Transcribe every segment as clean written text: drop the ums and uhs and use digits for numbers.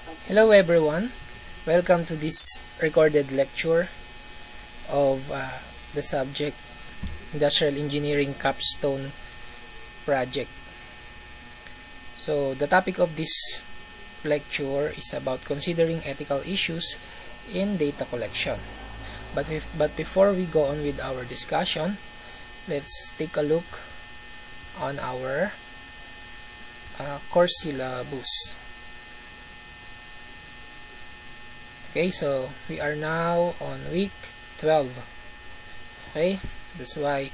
Hello everyone, welcome to this recorded lecture of the subject Industrial Engineering Capstone Project. So the topic of this lecture is about considering ethical issues in data collection. But before we go on with our discussion, let's take a look on our course syllabus. Okay, so we are now on week 12. Okay, that's why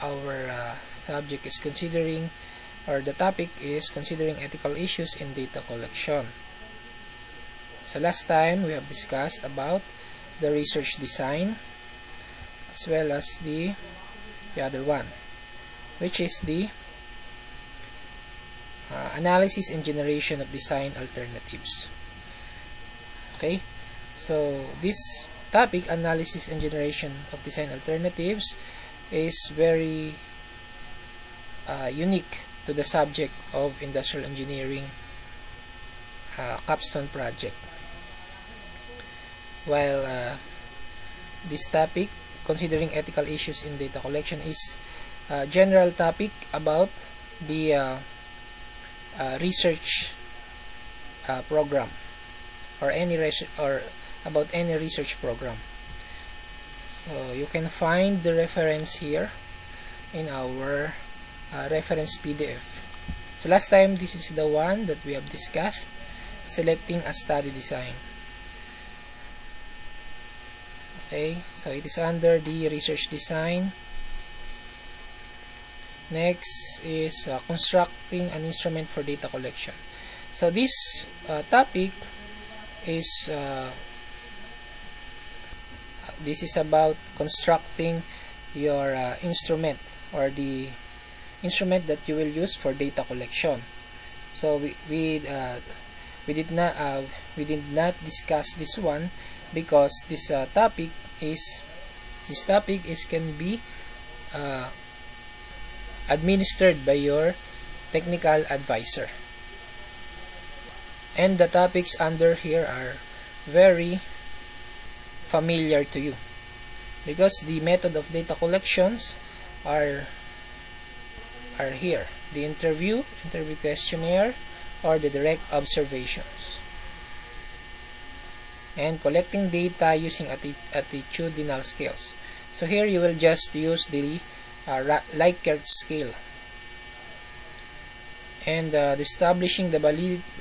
our subject is considering, or the topic is considering ethical issues in data collection. So last time we have discussed about the research design as well as the other one, which is the analysis and generation of design alternatives. Okay, so this topic, analysis and generation of design alternatives, is very unique to the subject of industrial engineering capstone project. While this topic, considering ethical issues in data collection, is a general topic about the research program or about any research program. So you can find the reference here in our reference PDF. So last time, this is the one that we have discussed, selecting a study design. Okay, so it is under the research design. Next is constructing an instrument for data collection. So this topic is this is about constructing your instrument, or the instrument that you will use for data collection. So we did not discuss this one because this topic can be administered by your technical advisor. And the topics under here are very familiar to you because the method of data collections are here: the interview questionnaire, or the direct observations, and collecting data using attitudinal scales. So here you will just use the Likert scale, and establishing the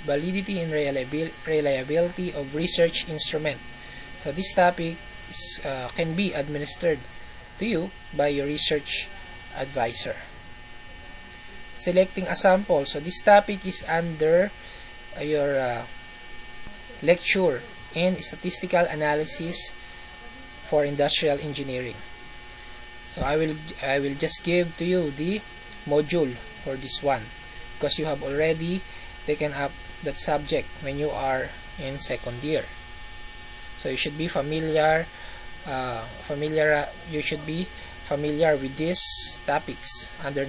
validity and reliability of research instrument. So this topic can be administered to you by your research advisor. Selecting a sample. So this topic is under your lecture in statistical analysis for industrial engineering. So I will just give to you the module for this one, because you have already taken up that subject when you are in second year. So you should be familiar with these topics under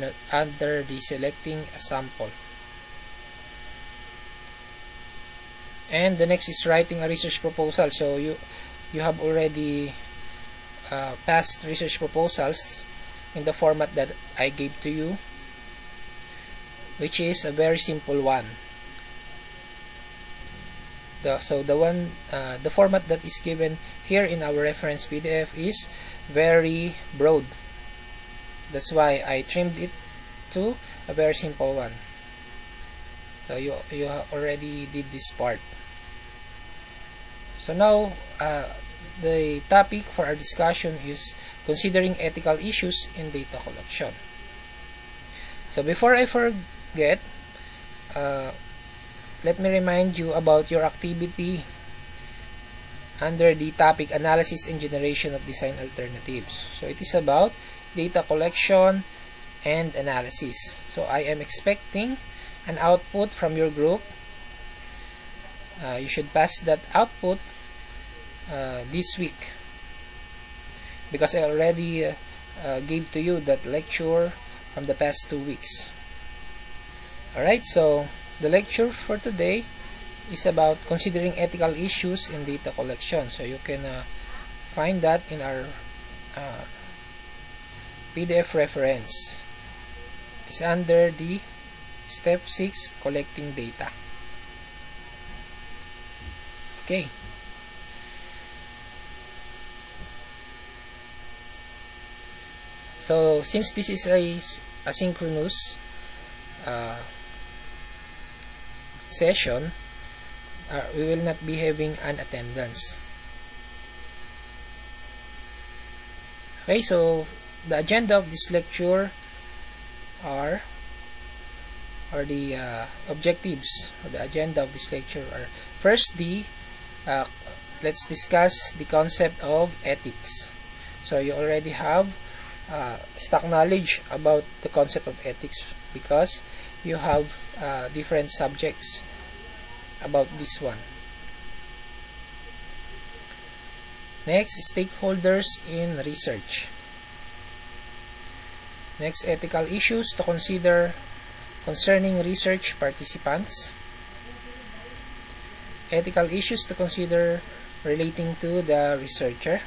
the selecting a sample. And the next is writing a research proposal. So you have already passed research proposals in the format that I gave to you, which is a very simple one. The format that is given here in our reference PDF is very broad. That's why I trimmed it to a very simple one. So you already did this part. So now the topic for our discussion is considering ethical issues in data collection. So before I forget, let me remind you about your activity under the topic analysis and generation of design alternatives. So it is about data collection and analysis. So I am expecting an output from your group. You should pass that output this week, because I already gave to you that lecture from the past 2 weeks. Alright, so the lecture for today is about considering ethical issues in data collection. So you can find that in our PDF reference. It's under the step 6, collecting data. Okay. So since this is a asynchronous session, we will not be having an attendance. Okay, so the agenda of this lecture are, or the objectives of the agenda of this lecture are, first, let's discuss the concept of ethics. So you already have stock knowledge about the concept of ethics because you have different subjects about this one. Next, stakeholders in research. Next, ethical issues to consider concerning research participants. Ethical issues to consider relating to the researcher.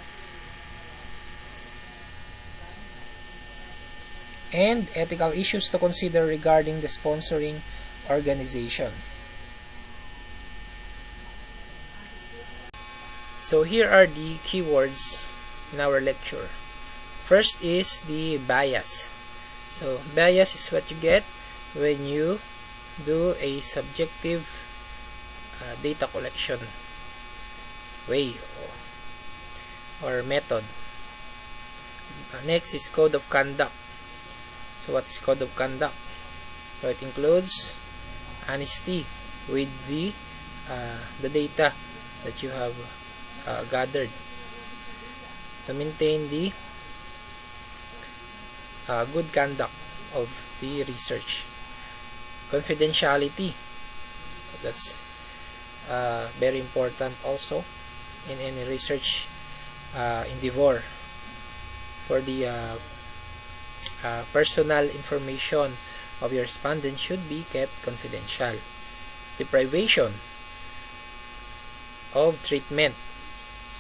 And ethical issues to consider regarding the sponsoring organization. So here are the keywords in our lecture. First is the bias. So bias is what you get when you do a subjective data collection way or method. Next is code of conduct. So what is code of conduct? So it includes honesty with the data that you have gathered to maintain the good conduct of the research. Confidentiality, so that's very important also in any research endeavor. For the personal information of your respondent should be kept confidential. Deprivation of treatment,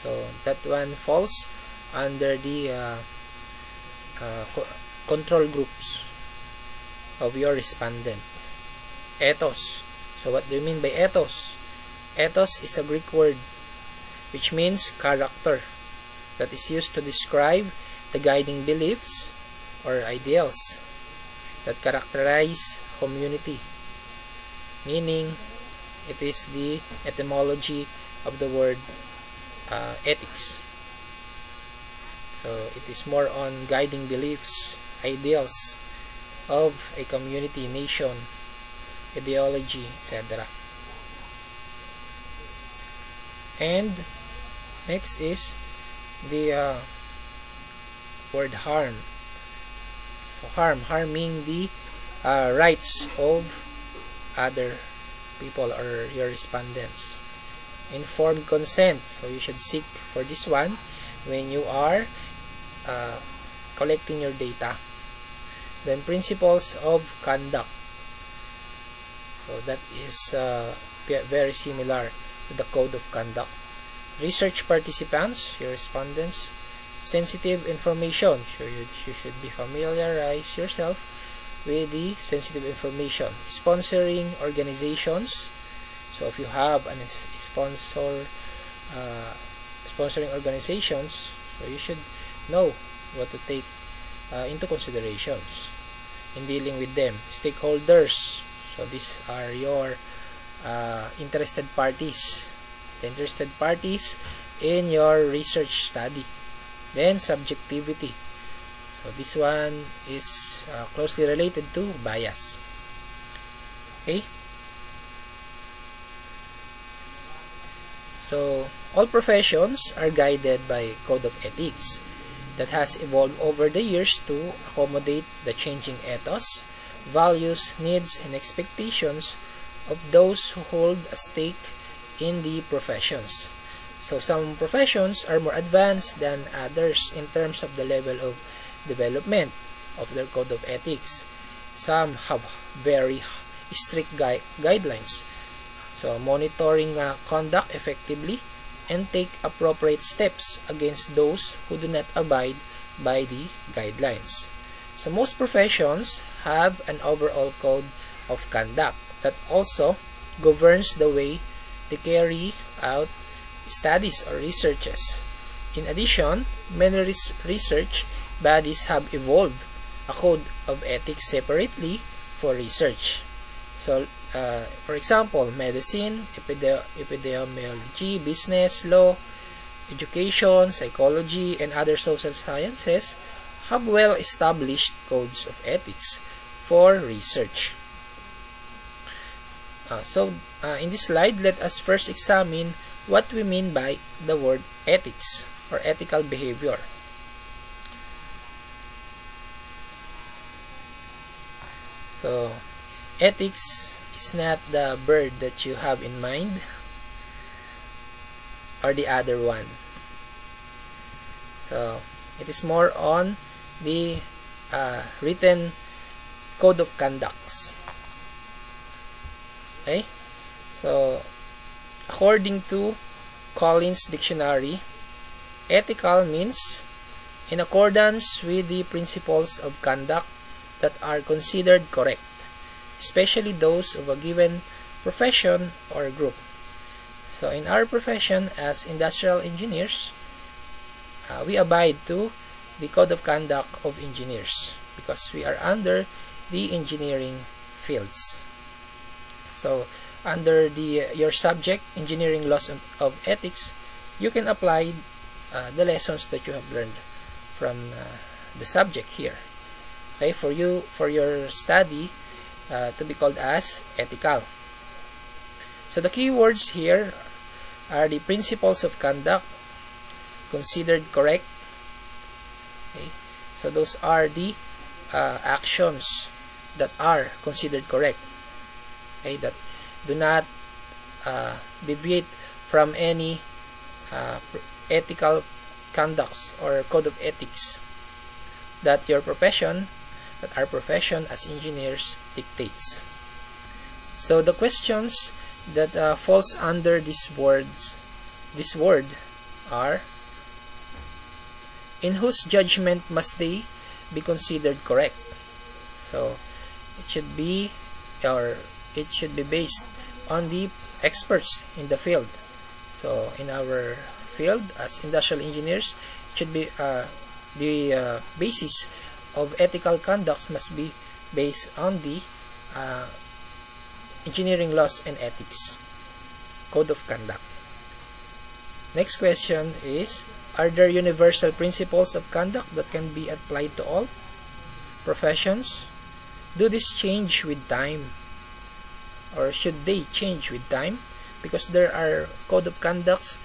so that one falls under the control groups of your respondent. Ethos, so what do you mean by ethos? Ethos is a Greek word which means character, that is used to describe the guiding beliefs or ideals that characterize a community, meaning it is the etymology of the word ethics. So it is more on guiding beliefs, ideals of a community, nation, ideology, etc. And next is the word harm. So harming the rights of other people or your respondents. Informed consent, so you should seek for this one when you are collecting your data. Then principles of conduct, so that is very similar to the code of conduct. Research participants, your respondents. Sensitive information, so you should be familiarize yourself with the sensitive information. Sponsoring organizations, so if you have a sponsoring organizations, so you should know what to take into considerations in dealing with them. Stakeholders, so these are your interested parties, the interested parties in your research study. Then subjectivity, so this one is closely related to bias. Okay, so all professions are guided by code of ethics that has evolved over the years to accommodate the changing ethos, values, needs, and expectations of those who hold a stake in the professions. So some professions are more advanced than others in terms of the level of development of their code of ethics. Some have very strict guidelines. So, monitoring conduct effectively and take appropriate steps against those who do not abide by the guidelines. So, most professions have an overall code of conduct that also governs the way they carry out studies or researches. In addition, many research bodies have evolved a code of ethics separately for research. So, for example, medicine, epidemiology, business, law, education, psychology, and other social sciences have well-established codes of ethics for research. In this slide, let us first examine what we mean by the word ethics or ethical behavior. So, ethics is not the bird that you have in mind or the other one. So, it is more on the written code of conducts. Okay? So, according to Collins Dictionary, ethical means in accordance with the principles of conduct that are considered correct, especially those of a given profession or group. So in our profession as industrial engineers, we abide to the code of conduct of engineers because we are under the engineering fields. So under your subject, engineering laws of ethics, you can apply the lessons that you have learned from the subject here. Okay, for your study to be called as ethical. So the key words here are the principles of conduct considered correct. Okay, so those are the actions that are considered correct. Okay, that do not deviate from any ethical conducts or code of ethics that our profession as engineers dictates. So the questions that falls under this word are: in whose judgment must they be considered correct? So it should be based on the experts in the field. So in our field as industrial engineers, it should be the basis of ethical conduct must be based on the engineering laws and ethics code of conduct. Next question is: are there universal principles of conduct that can be applied to all professions? Do this change with time, or should they change with time? Because there are code of conducts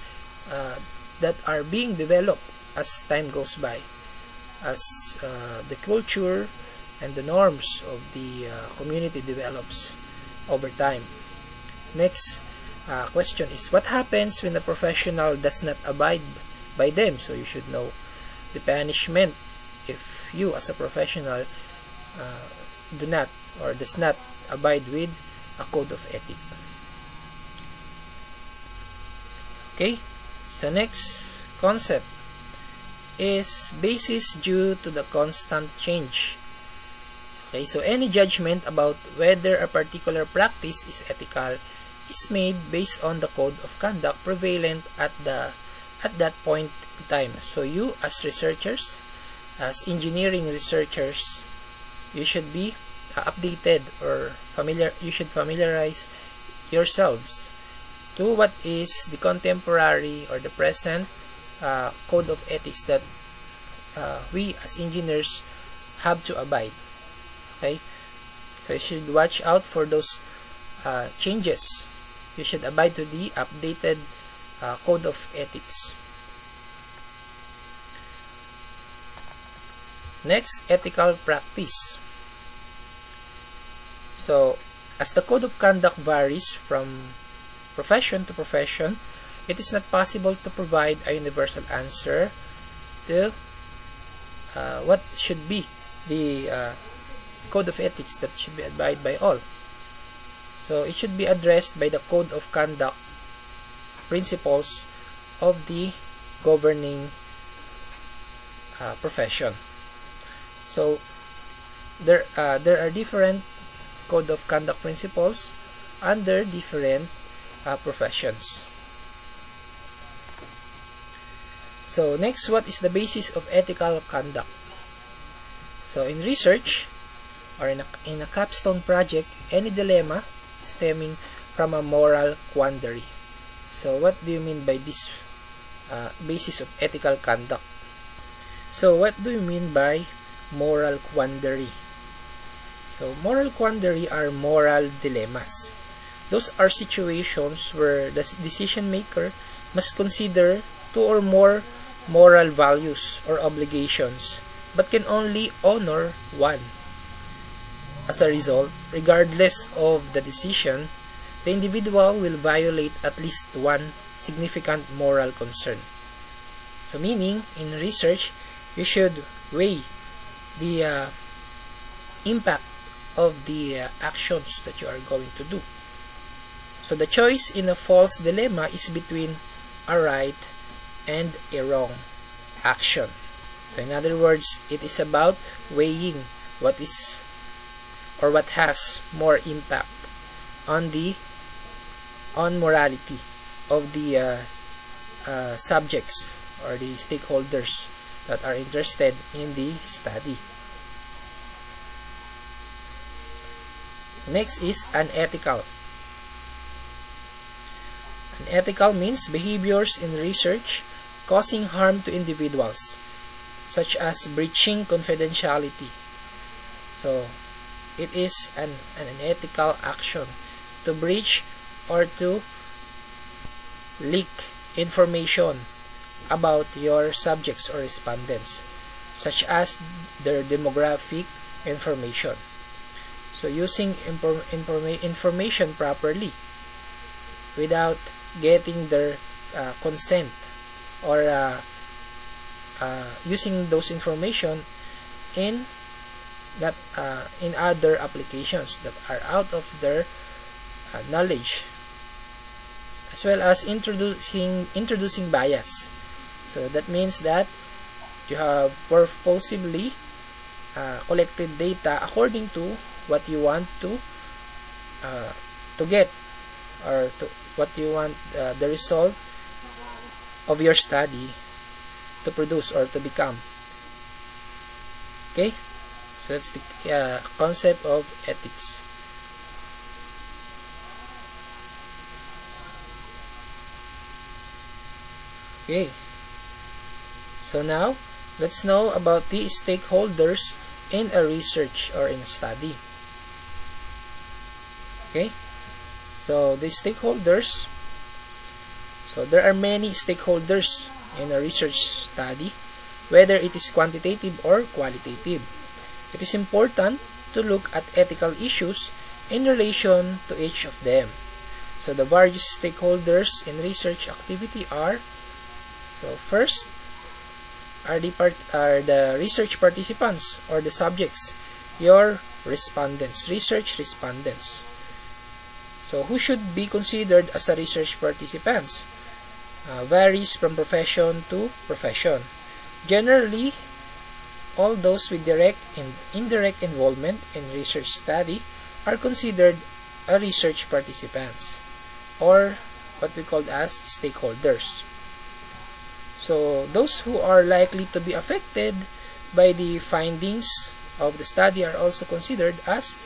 that are being developed as time goes by, as the culture and the norms of the community develops over time. Next question is: what happens when a professional does not abide by them? So you should know the punishment if you as a professional do not or does not abide with a code of ethics. Okay, so next concept is basis due to the constant change. Okay, so any judgment about whether a particular practice is ethical is made based on the code of conduct prevalent at that point in time. So you as researchers, as engineering researchers, you should be updated or you should familiarize yourselves to what is the contemporary or the present code of ethics that we as engineers have to abide. Okay, so you should watch out for those changes. You should abide to the updated code of ethics. Next, ethical practice. So as the code of conduct varies from profession to profession, it is not possible to provide a universal answer to what should be the code of ethics that should be abided by all. So it should be addressed by the code of conduct principles of the governing profession. So there are different code of conduct principles under different professions. So next, what is the basis of ethical conduct? So in research or in a capstone project, any dilemma stemming from a moral quandary. So what do you mean by this basis of ethical conduct? So what do you mean by moral quandary? So moral quandary are moral dilemmas. Those are situations where the decision maker must consider two or more moral values or obligations, but can only honor one. As a result, regardless of the decision, the individual will violate at least one significant moral concern. So meaning, in research, you should weigh the impact of the actions that you are going to do. So the choice in a false dilemma is between a right and a wrong action. So in other words, it is about weighing what is or what has more impact on morality of the subjects or the stakeholders that are interested in the study. Next is unethical. Unethical means behaviors in research causing harm to individuals, such as breaching confidentiality. So, it is an unethical action to breach or to leak information about your subjects or respondents, such as their demographic information. So, using information properly without getting their consent or using those information in other applications that are out of their knowledge, as well as introducing bias. So that means that you have purposely collected data according to what you want to get, or to what you want the result of your study to produce or to become. Okay, so that's the concept of ethics. Okay, so now let's know about the stakeholders in a research or in a study. Okay, so the stakeholders, so there are many stakeholders in a research study, whether it is quantitative or qualitative. It is important to look at ethical issues in relation to each of them. So the various stakeholders in research activity are, so first are the research participants or the subjects, your respondents, research respondents. So who should be considered as a research participants? Varies from profession to profession. Generally, all those with direct and indirect involvement in research study are considered a research participants, or what we call as stakeholders. So those who are likely to be affected by the findings of the study are also considered as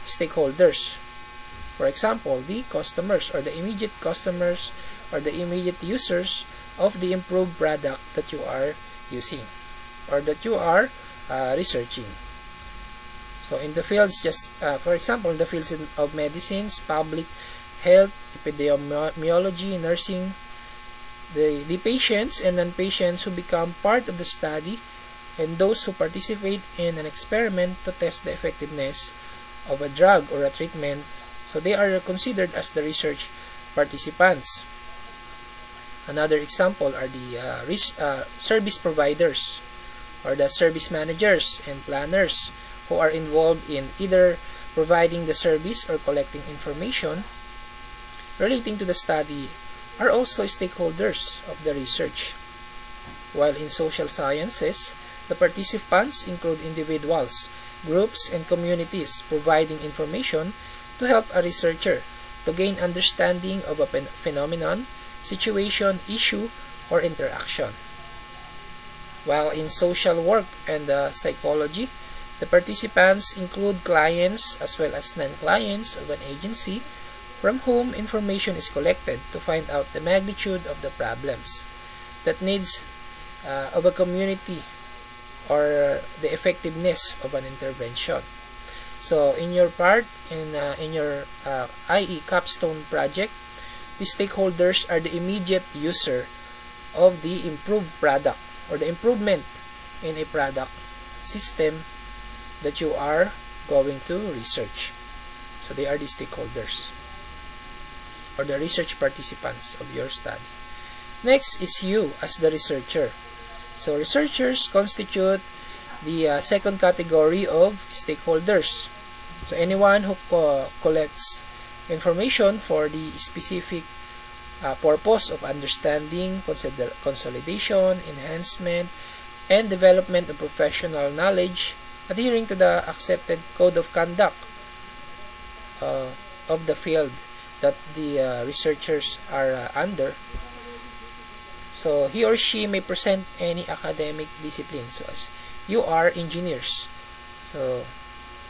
stakeholders. For example, the customers or the immediate customers or the immediate users of the improved product that you are using or that you are researching. So in the fields, just for example, in the fields of medicines, public health, epidemiology, nursing, the patients and non-patients who become part of the study, and those who participate in an experiment to test the effectiveness of a drug or a treatment, so they are considered as the research participants. Another example are the service providers or the service managers and planners who are involved in either providing the service or collecting information relating to the study are also stakeholders of the research. While in social sciences, the participants include individuals, groups, and communities providing information to help a researcher to gain understanding of a phenomenon, situation, issue, or interaction. While in social work and psychology, the participants include clients as well as non-clients of an agency from whom information is collected to find out the magnitude of the problems, that needs of a community, or the effectiveness of an intervention. So in your part, in your IE capstone project, the stakeholders are the immediate user of the improved product or the improvement in a product system that you are going to research. So they are the stakeholders or the research participants of your study. Next is you as the researcher. So researchers constitute the second category of stakeholders. So anyone who collects information for the specific purpose of understanding, consolidation, enhancement, and development of professional knowledge adhering to the accepted code of conduct of the field that the researchers are under. So he or she may present any academic discipline. So you are engineers. So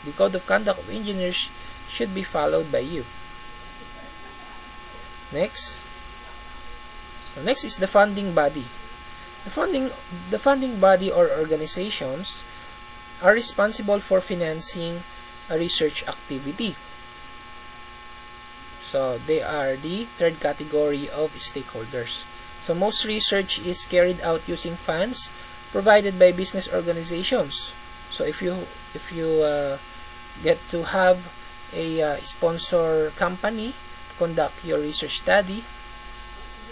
the code of conduct of engineers should be followed by you. Next. So next is the funding body. The funding body or organizations are responsible for financing a research activity. So they are the third category of stakeholders. So most research is carried out using funds provided by business organizations. So if you get to have a sponsor company to conduct your research study,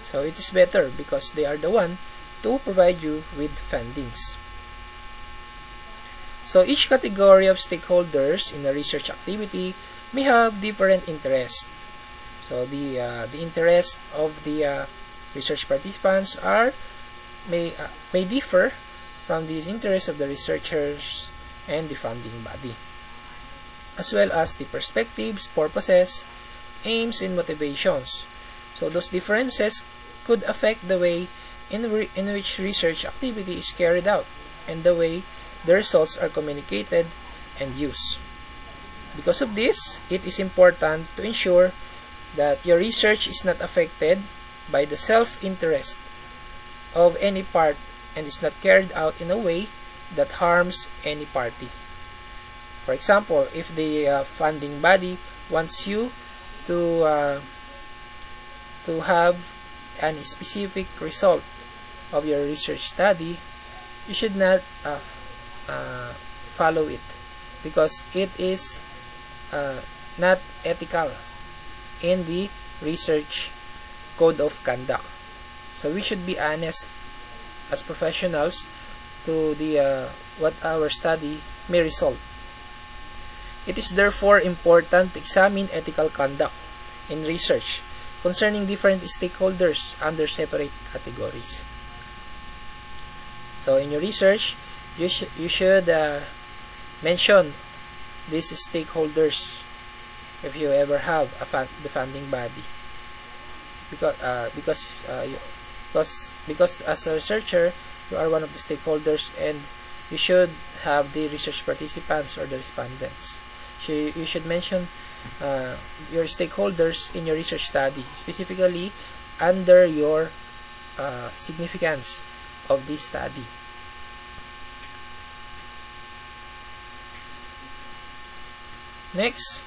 so it is better because they are the one to provide you with fundings. So each category of stakeholders in a research activity may have different interests. So the interest of the research participants may differ from the interests of the researchers and the funding body, as well as the perspectives, purposes, aims, and motivations. So those differences could affect the way in which research activity is carried out and the way the results are communicated and used. Because of this, it is important to ensure that your research is not affected by the self-interest of any part and is not carried out in a way that harms any party. For example, if the funding body wants you to have any specific result of your research study, you should not follow it because it is not ethical in the research code of conduct. So we should be honest as professionals to the what our study may result. It is therefore important to examine ethical conduct in research concerning different stakeholders under separate categories. So in your research, you should mention these stakeholders if you ever have the funding body, because as a researcher you are one of the stakeholders and you should have the research participants or the respondents. So you should mention your stakeholders in your research study, specifically under your significance of this study. Next,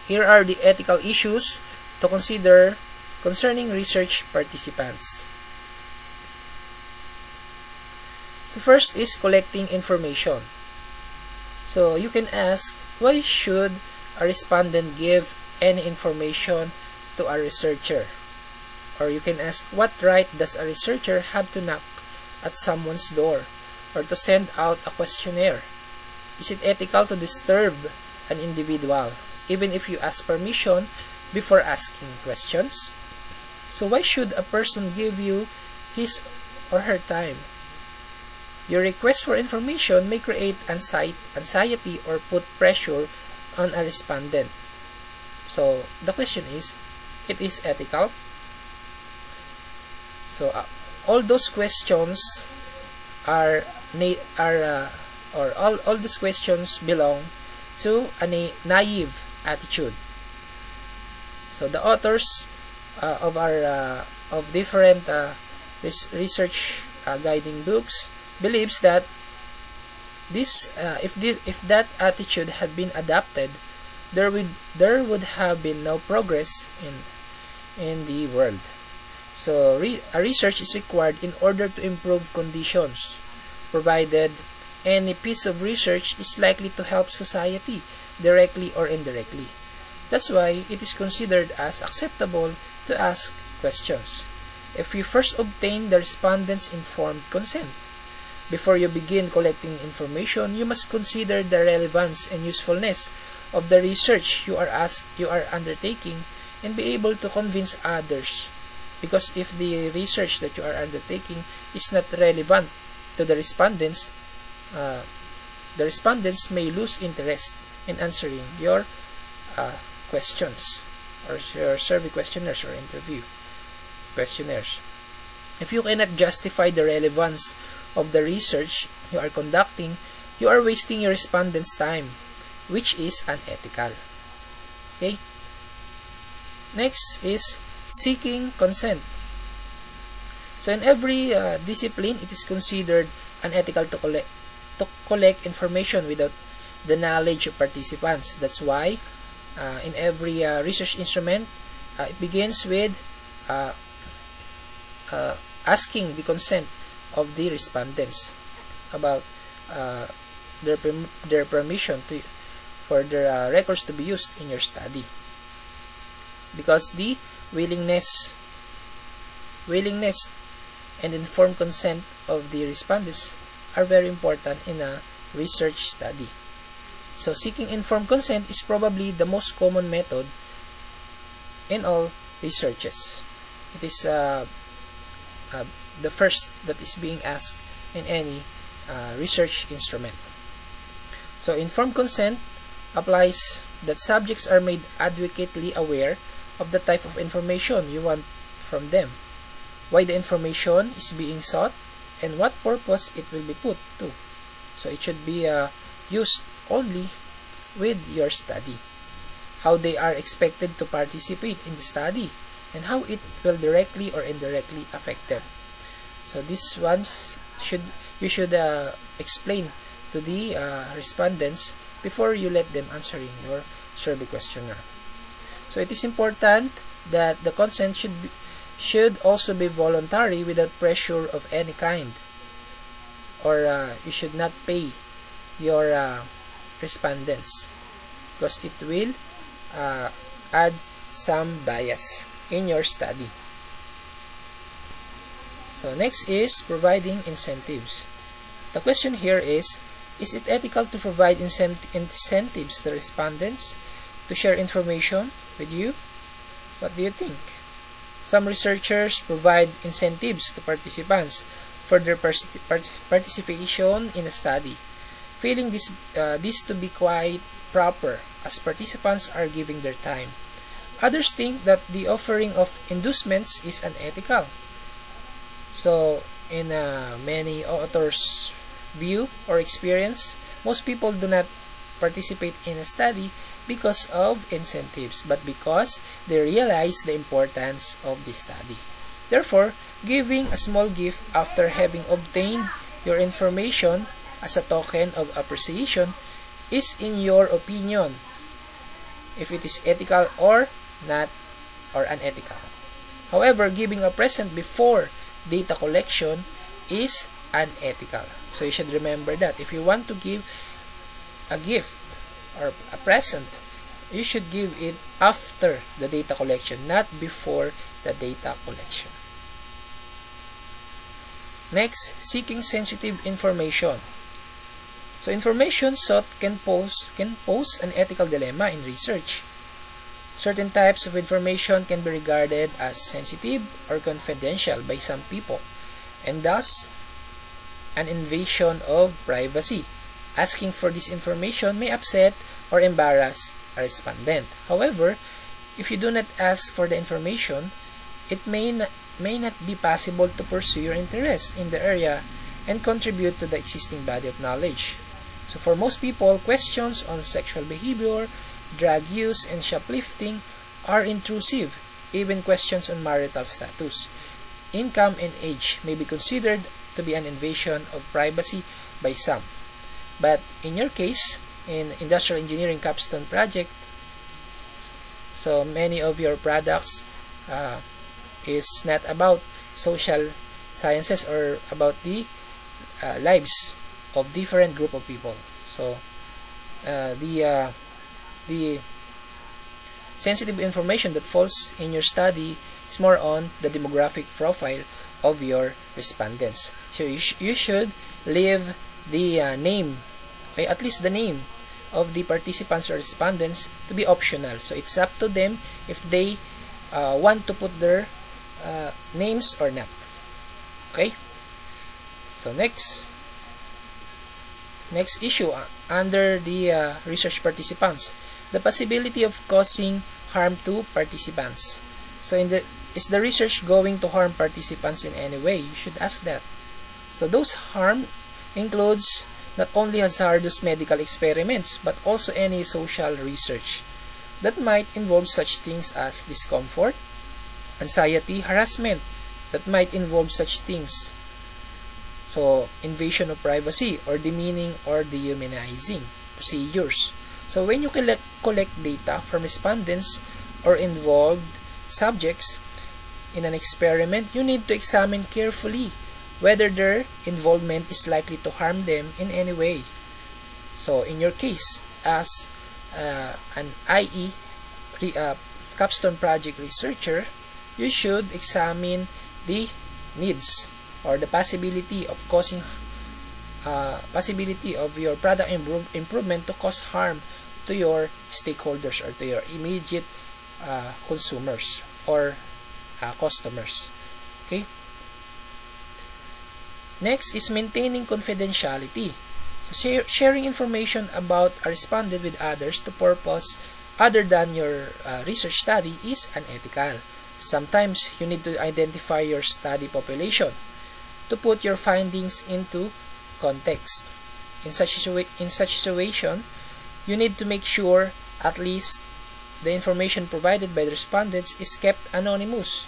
here are the ethical issues to consider concerning research participants. So first is collecting information. So you can ask, why should a respondent give any information to a researcher? Or you can ask, what right does a researcher have to knock at someone's door or to send out a questionnaire? Is it ethical to disturb an individual, even if you ask permission before asking questions. So why should a person give you his or her time? Your request for information may create anxiety or put pressure on a respondent. So the question is, it is ethical? So all those questions are all these questions belong to a naive attitude. So the authors of different research guiding books believes that if that attitude had been adopted, there would have been no progress in the world. So a research is required in order to improve conditions, provided any piece of research is likely to help society directly or indirectly. That's why it is considered as acceptable to ask questions if you first obtain the respondent's informed consent. Before you begin collecting information, you must consider the relevance and usefulness of the research you are undertaking and be able to convince others. Because if the research that you are undertaking is not relevant to the respondents may lose interest in answering your questions or your survey questionnaires or interview questionnaires. If you cannot justify the relevance of the research you are conducting, you are wasting your respondents' time, which is unethical. Okay? Next is seeking consent. So in every discipline, it is considered unethical to collect information without the knowledge of participants. That's why in every research instrument, it begins with asking the consent of the respondents about their permission for their records to be used in your study, because the willingness and informed consent of the respondents are very important in a research study. So seeking informed consent is probably the most common method in all researches. It is the first that is being asked in any research instrument. So informed consent applies that subjects are made adequately aware of the type of information you want from them, why the information is being sought, and what purpose it will be put to. So it should be used only with your study, how they are expected to participate in the study, and how it will directly or indirectly affect them. So these ones you should explain to the respondents before you let them answering your survey questionnaire. So it is important that the consent should also be voluntary without pressure of any kind, or you should not pay your respondents, because it will add some bias in your study. So next is providing incentives. The question here is it ethical to provide incentives to respondents to share information with you? What do you think? Some researchers provide incentives to participants for their participation in a study, feeling this to be quite proper as participants are giving their time. Others think that the offering of inducements is unethical. So in many authors' view or experience, most people do not participate in a study because of incentives, but because they realize the importance of the study. Therefore, giving a small gift after having obtained your information as a token of appreciation is, in your opinion, if it is ethical or not, or unethical. However, giving a present before data collection is unethical. So you should remember that if you want to give a gift or a present, you should give it after the data collection, not before the data collection. Next, seeking sensitive information. So information sought can pose an ethical dilemma in research. Certain types of information can be regarded as sensitive or confidential by some people, and thus an invasion of privacy. Asking for this information may upset or embarrass a respondent. However, if you do not ask for the information, it may not be possible to pursue your interest in the area and contribute to the existing body of knowledge. So for most people, questions on sexual behavior, drug use, and shoplifting are intrusive. Even questions on marital status, income, and age may be considered to be an invasion of privacy by some. But in your case, in Industrial Engineering Capstone Project, so many of your products is not about social sciences or about the lives of different group of people. So the sensitive information that falls in your study is more on the demographic profile of your respondents. So you should leave the name, okay, at least the name of the participants or respondents to be optional. So it's up to them if they want to put their names or not. Okay. So next issue under the research participants, the possibility of causing harm to participants. So is the research going to harm participants in any way? You should ask that. So those harm includes not only hazardous medical experiments but also any social research that might involve such things as discomfort, anxiety, harassment that might involve such things. So invasion of privacy or demeaning or dehumanizing procedures. So when you collect data from respondents or involved subjects in an experiment, you need to examine carefully whether their involvement is likely to harm them in any way. So in your case, as an IE capstone project researcher, you should examine the needs or the possibility of causing possibility of your product improvement to cause harm to your stakeholders or to your immediate consumers or customers. Okay. Next is maintaining confidentiality. So sharing information about a respondent with others to purpose other than your research study is unethical. Sometimes you need to identify your study population to put your findings into context. In such situation, you need to make sure at least the information provided by the respondents is kept anonymous.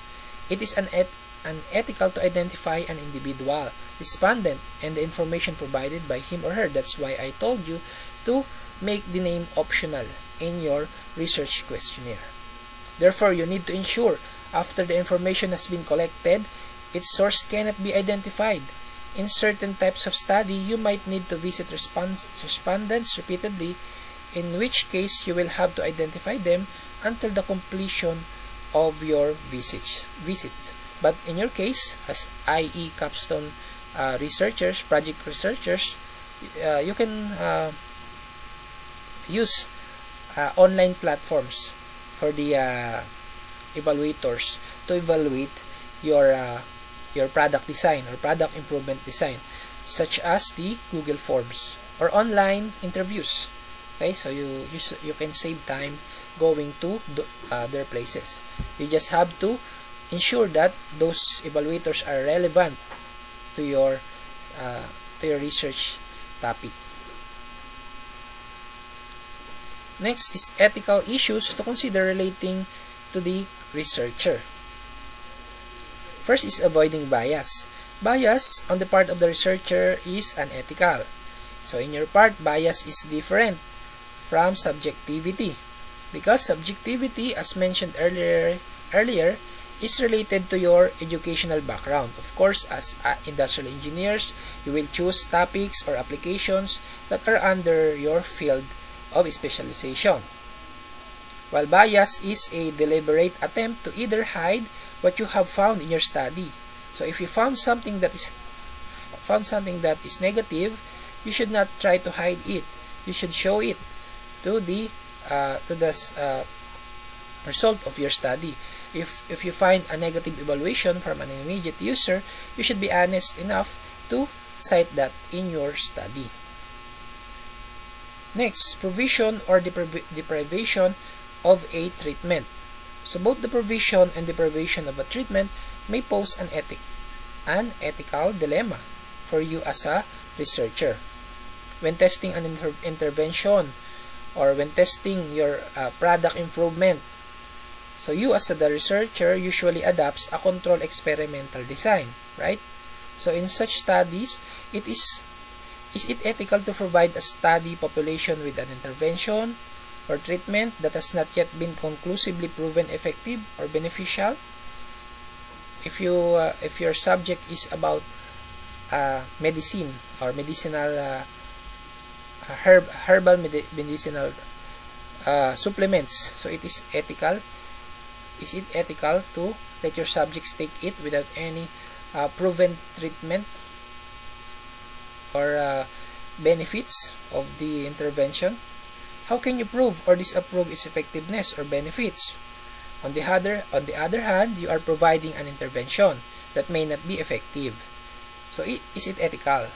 It is unethical to identify an individual respondent and the information provided by him or her. That's why I told you to make the name optional in your research questionnaire. Therefore, you need to ensure after the information has been collected, its source cannot be identified. In certain types of study, you might need to visit respondents repeatedly, in which case you will have to identify them until the completion of your visits. But in your case, as IE capstone researchers, project researchers, you can use online platforms for the evaluators to evaluate your product design or product improvement design, such as the Google Forms or online interviews. Okay, so you can save time going to their places. You just have to ensure that those evaluators are relevant to your research topic. Next is ethical issues to consider relating to the researcher. First is avoiding bias. Bias on the part of the researcher is unethical. So in your part, bias is different from subjectivity, because subjectivity, as mentioned earlier, is related to your educational background. Of course, as industrial engineers, you will choose topics or applications that are under your field of specialization. While bias is a deliberate attempt to either hide what you have found in your study. So if you found something that is negative, you should not try to hide it. You should show it to the result of your study. If you find a negative evaluation from an immediate user, you should be honest enough to cite that in your study. Next, provision or deprivation of a treatment. So both the provision and deprivation of a treatment may pose an ethical dilemma for you as a researcher. When testing an intervention or when testing your product improvement, so you as the researcher usually adopts a control experimental design, right? So in such studies, is it ethical to provide a study population with an intervention or treatment that has not yet been conclusively proven effective or beneficial? If your subject is about medicine or medicinal herbal medicinal supplements, so it is ethical. Is it ethical to let your subjects take it without any proven treatment or benefits of the intervention? How can you prove or disapprove its effectiveness or benefits? On the other hand, you are providing an intervention that may not be effective. So is it ethical?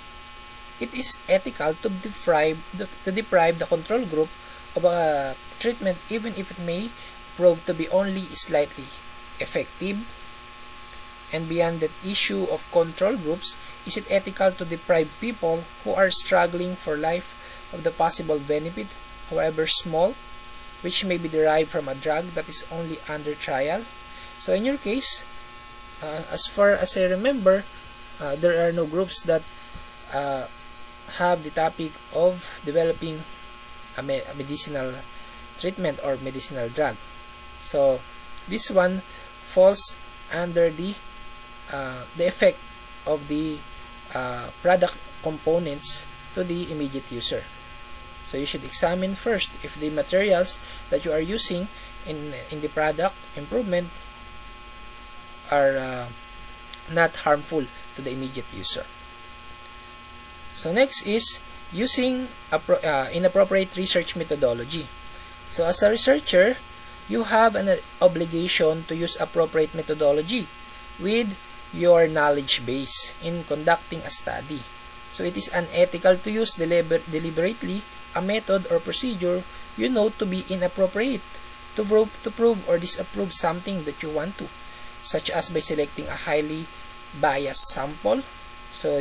It is ethical to deprive the control group of a treatment even if it may prove to be only slightly effective. And beyond that issue of control groups, is it ethical to deprive people who are struggling for life of the possible benefit, however small, which may be derived from a drug that is only under trial? So in your case, as far as I remember, there are no groups that have the topic of developing a medicinal treatment or medicinal drug. So this one falls under the effect of the product components to the immediate user. So you should examine first if the materials that you are using in the product improvement are not harmful to the immediate user. So next is using inappropriate research methodology. So as a researcher, you have an obligation to use appropriate methodology with your knowledge base in conducting a study. So it is unethical to use deliberately a method or procedure you know to be inappropriate to prove or disapprove something that you want to, such as by selecting a highly biased sample. So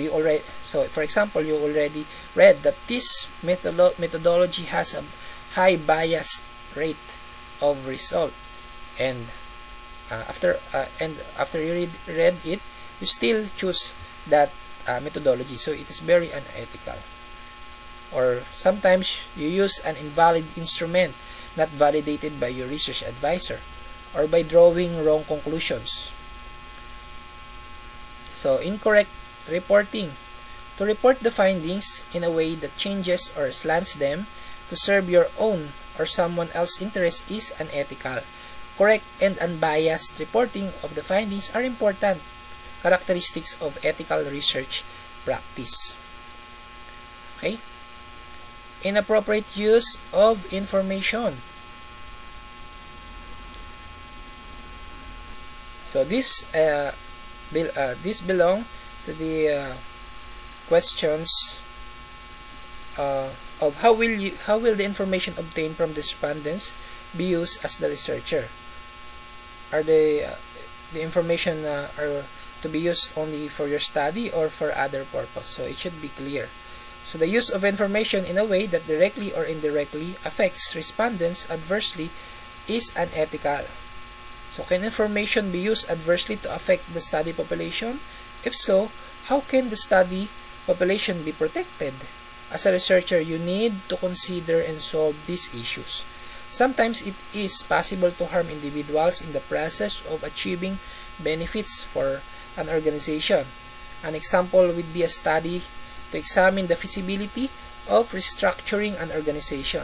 for example, you already read that this methodology has a high bias rate of result, and after you read it, you still choose that methodology. So it is very unethical. Or sometimes you use an invalid instrument not validated by your research advisor, or by drawing wrong conclusions. So incorrect reporting. To report the findings in a way that changes or slants them to serve your own or someone else's interest is unethical. Correct and unbiased reporting of the findings are important characteristics of ethical research practice. Okay? Inappropriate use of information. So this belong to the questions of how will the information obtained from the respondents be used as the researcher. Are the information are to be used only for your study or for other purpose? So it should be clear. So the use of information in a way that directly or indirectly affects respondents adversely is unethical. So can information be used adversely to affect the study population? If so, how can the study population be protected? As a researcher, you need to consider and solve these issues. Sometimes it is possible to harm individuals in the process of achieving benefits for an organization. An example would be a study to examine the feasibility of restructuring an organization.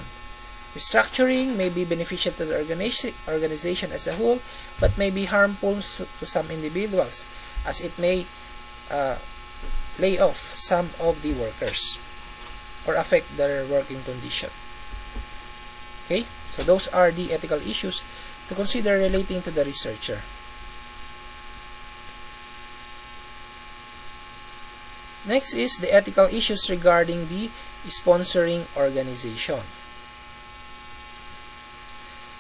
Restructuring may be beneficial to the organization as a whole, but may be harmful to some individuals, as it may lay off some of the workers. or affect their working condition. Okay, so those are the ethical issues to consider relating to the researcher. Next is the ethical issues regarding the sponsoring organization.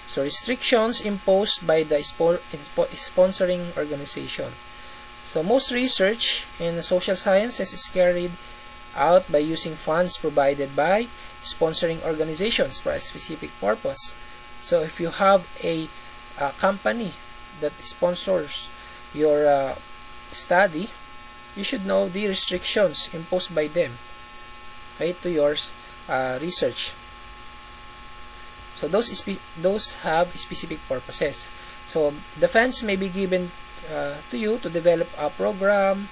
So restrictions imposed by the sponsoring organization. So most research in social sciences is carried out by using funds provided by sponsoring organizations for a specific purpose. So if you have a company that sponsors your study, you should know the restrictions imposed by them, okay, to your research. So those have specific purposes. So the funds may be given to you to develop a program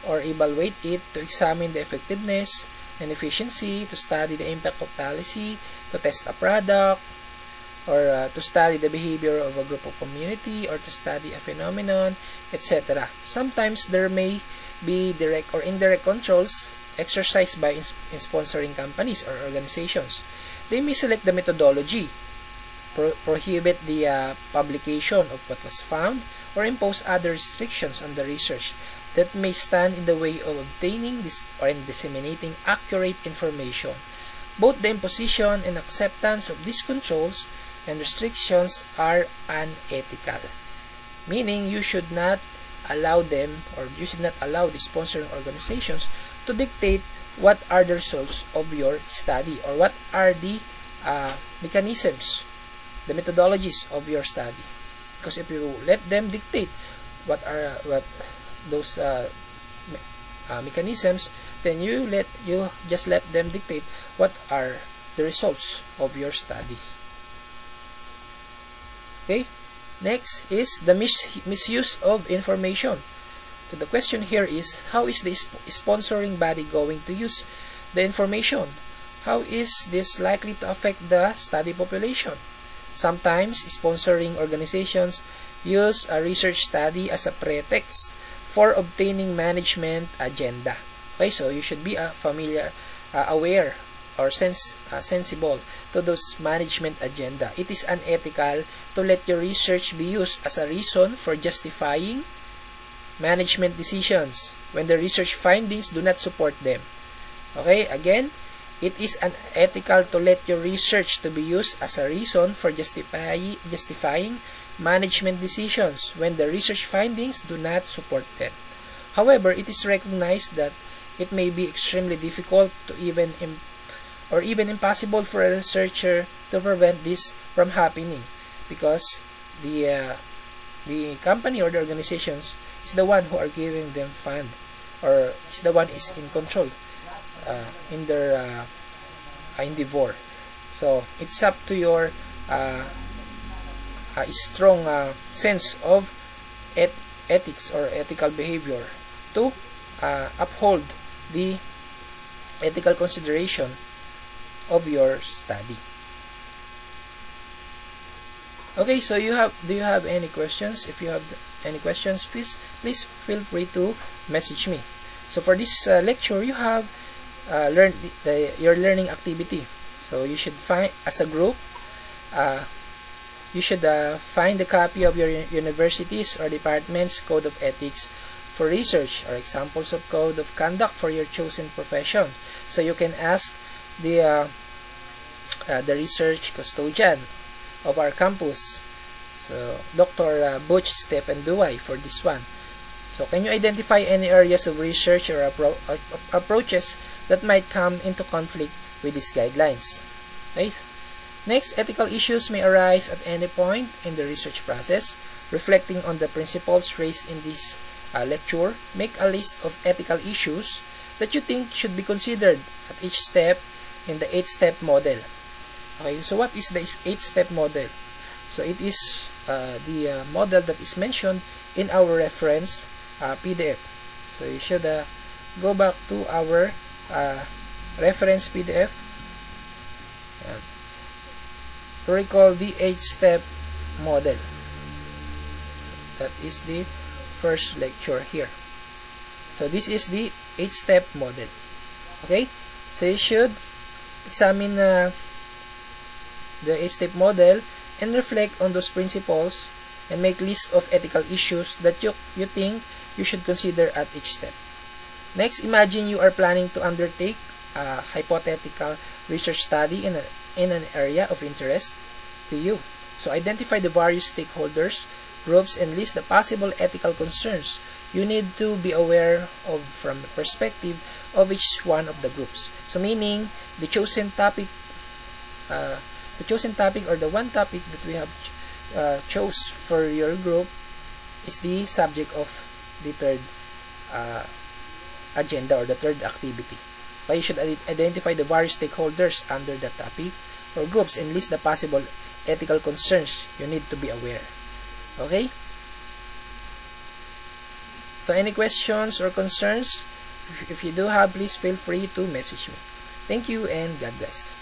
or evaluate it, to examine the effectiveness and efficiency, to study the impact of policy, to test a product, or to study the behavior of a group of community, or to study a phenomenon, etc. Sometimes there may be direct or indirect controls exercised by sponsoring companies or organizations. They may select the methodology, prohibit the publication of what was found, or impose other restrictions on the research that may stand in the way of obtaining or disseminating accurate information. Both the imposition and acceptance of these controls and restrictions are unethical, meaning you should not allow them, or you should not allow the sponsoring organizations to dictate what are the results of your study, or what are the mechanisms, the methodologies of your study. Because if you let them dictate what those mechanisms, then you just let them dictate what are the results of your studies. Okay, next is the misuse of information. So the question here is, how is the sponsoring body going to use the information? How is this likely to affect the study population? Sometimes sponsoring organizations use a research study as a pretext for obtaining management agenda. Okay, so you should be aware or sensible to those management agenda. It is unethical to let your research be used as a reason for justifying management decisions when the research findings do not support them. Okay, again, it is unethical to let your research to be used as a reason for justifying management decisions when the research findings do not support them. However, it is recognized that it may be extremely difficult to even impossible for a researcher to prevent this from happening, because the company or the organizations is the one who are giving them fund, or is the one is in control in their endeavor. So it's up to your strong sense of ethics or ethical behavior to uphold the ethical consideration of your study. Okay, so do you have any questions? If you have any questions, please feel free to message me. So for this lecture, you have learned your learning activity. So you should find, as a group, you should find a copy of your university's or department's code of ethics for research, or examples of code of conduct for your chosen profession. So you can ask the research custodian of our campus, so Dr. Butch Stephenduay, for this one. So can you identify any areas of research or approaches that might come into conflict with these guidelines? Okay. Next, ethical issues may arise at any point in the research process. Reflecting on the principles raised in this lecture, make a list of ethical issues that you think should be considered at each step in the 8-step model. Okay, so what is the 8-step model? So it is the model that is mentioned in our reference PDF. So you should go back to our reference PDF to recall the 8-step model. So that is the first lecture here. So this is the 8-step model. Okay, so you should examine the 8-step model and reflect on those principles and make list of ethical issues that you think you should consider at each step. Next, imagine you are planning to undertake a hypothetical research study in an area of interest to you. So identify the various stakeholders, groups, and list the possible ethical concerns you need to be aware of from the perspective of each one of the groups. So meaning, the chosen topic or the one topic that we have chose for your group is the subject of the third agenda or the third activity. So you should identify the various stakeholders under the topic or groups and list the possible ethical concerns you need to be aware. Okay? So any questions or concerns? If you do have, please feel free to message me. Thank you and God bless.